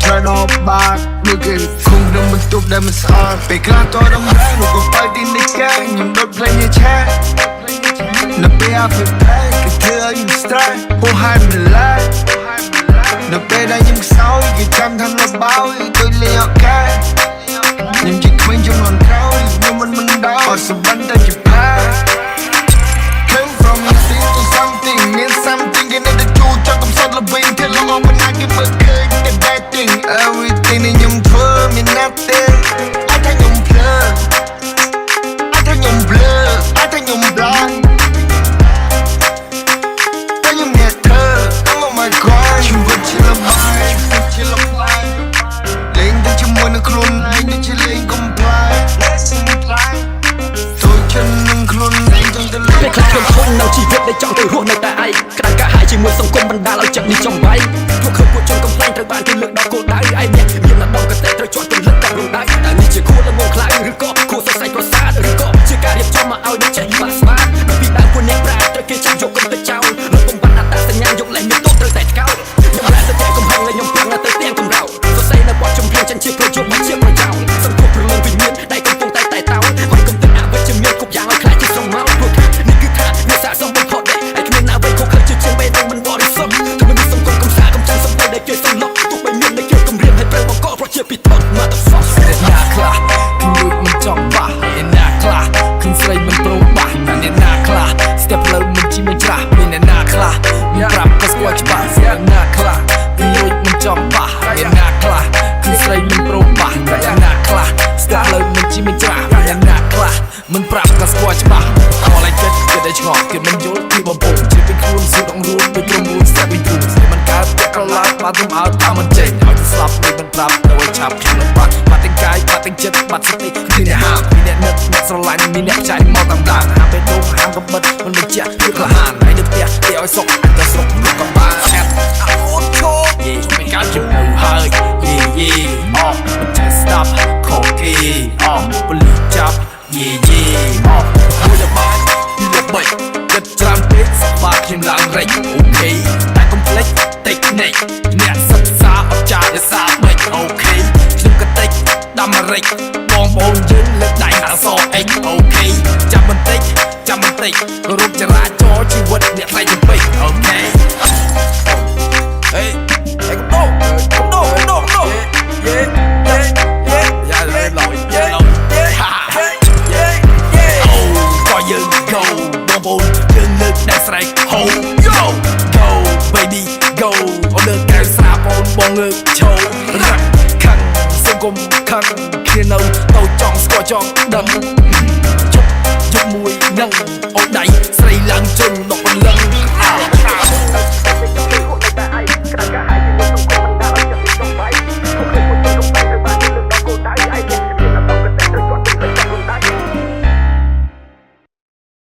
Turn off back looking คงเดินมันตุบได้มันสะอาดไปกลางตัวดำแดงหนูก็ไปดินในแกงยังโดนเพลงในแชร์นับไปอาฟิแพ้ก็เธอยังสไตร์ผู้ให้มันแลกนับไปได้ยังเศร้ายังจำทำระเบาตัวเลี้ยงแค่ยังจะควิ่งจนนอนเขายังมันดาวสวรรค์แต่จะแพ้ Came from nothing to something means something in the two จนกำสัดละวิ่งเธอลองเอาวันนั้นก็เมื่อคืนแต่ bad thing everything ในยมเธอมี nothing ไอ้ทั้งยมเพลอไอ้ทั้งยมเบลอไอ้ทั้งยมบลังแต่ยมเนี่ยเธอ I'm on my grind ชีวิตที่ละบายที่ละบายเล่นแต่จะมวยในคลุนไอ้แต่จะเล่นกำพลายตัวฉันนั่งคลุนเล่นจนตะลึงពេលខ្លះខ្ញុំធន់នៅជីវិតដែលចង់ទៅរស់នៅតែឯងក្តារកាហាយជាមួយសង្គមបណ្ដាលឲ្យចិត្តនេះចំបៃពួកឃើញពួកជនកំប្លែងត្រូវបានគេលើកដល់គោលដៅឯម្នាក់មានតែដងកតេត្រូវជាប់ទន្លឹកតាមរំដៅតែនេះជាគួរល្ងងខ្លាំងឬក៏គួរសរសៃប្រសាទឬក៏ជាការរៀបចំមកឲ្យដូចចេះបាក់ស្មាតពីដើមពួកអ្នកប្រាត្រូវគេចាប់យកកំទៅចោលរកបំបត្តិអត្តសញ្ញាណយកលេងមានទោសត្រូវតែថ្កោលខ្ញុំរ៉ាសតែកំហឹងហើយខ្ញុំប្រឹងទៅទាំងកំរោលសរសៃនៅព័ទ្ធជំនឿចិនជាប្រយោជន៍មកជាប្រយោជន៍សង្គមព្រលឹងវិញ្ញាណដែលកំពុងតែតោហើយកំទៅអវិជ្ជមានគ្រប់យ៉ាងឲ្យខ្លាចជាស្រមោលពួកនេះគឺថាវាស័ក្តិសមបំផុតដែរហើយគ្មានអ្វីខុសខើជាជាងបេះដូងមិនបរិសុទ្ធគឺមិនសង្គមកំសាកំចាញ់សម្បូរដែលគេសំឡុកទោះបីមានតែគេគំរាមឲ្យត្រូវបង្កប្រជាពិធ Motherfucker អ្នកខ្លះគឺលួចមិនចង់បាស់អ្នកខ្លះគឺស្រីមិនព្រមបាស់តែអ្នកខ្លះស្ទើរផ្លូវមិនជីមិនច្រាស់មានអ្នកខ្លះមានប្រាប់ក៏ស្គាល់ច្បាស់អ្នកខ្លះគឺលួចមិនចង់បាស់អ្នកខ្លះគឺស្រីមិនព្រមបាស់តែអ្នកខ្លះស្ទើរផ្លូវមិនជីមិនច្រាស់មានអ្នកខ្លះមិនប្រាប់ក៏ស្គាល់ច្បាស់អស់ឡើងចិត្តគេតែឆ្ងល់គេមិនយល់ពីបំពងជាពីខ្លួនសួរដងរួនដូចក្រុមមួយស្ទើរពីទូស្មិនកើតតែក្រឡាប់បានទៅឲ្យតាមមិនចេញឲ្យទៅស្លាប់មិនប្រាប់ទៅឲ្យឆាប់ខ្ញុំនឹងបាត់បាត់ទាំងកាយបាត់ទាំងចិត្តបាត់សតិគឺអ្នកហាមមានអ្នកនឹកអ្នកស្រឡាញ់មានអ្នកចាយមកតាមដានហាមបេះដូងហាមកំបិតមិនបញ្ជាក់គឺក្លាហានហើយនៅផ្ទះគេឲ្យសុកតែសុកមិនក៏បានឆាត់អូនឈោយេមិនកើតជំនឿហើយយេអូមិនចេះ stop ខកគេអូពលីចាប់យេមួយដល់បានពីល្បីគិតច្រើនពេកសបាខ្ញុំឡើងរែកអូខេតែកុំភ្លេចតិចនិចអ្នកសិក្សាអត់ចារសាបិចអូខេខ្ញុំក៏តិចដាំអារិចបងប្អូនយើងលើកដៃអសអិចអូខេចាំបន្តិចរូបចរាចរជីវិតអ្នកថ្លៃជាងពេកអូខេហេកុំដោយេយ៉ាឡយអូក៏យើង go បងប្អូនយើងលើកតែស្រែក ho go baby go អូនលើកតែស្រាបងលើកឈោរ៉ាក់ខឹងសង្គមខឹងគ្នានៅទៅចង់ស្គាល់ចង់ដឹងជប់មួយនឹងអូនដៃស្រីឡើងជន់ដកបន្លឹង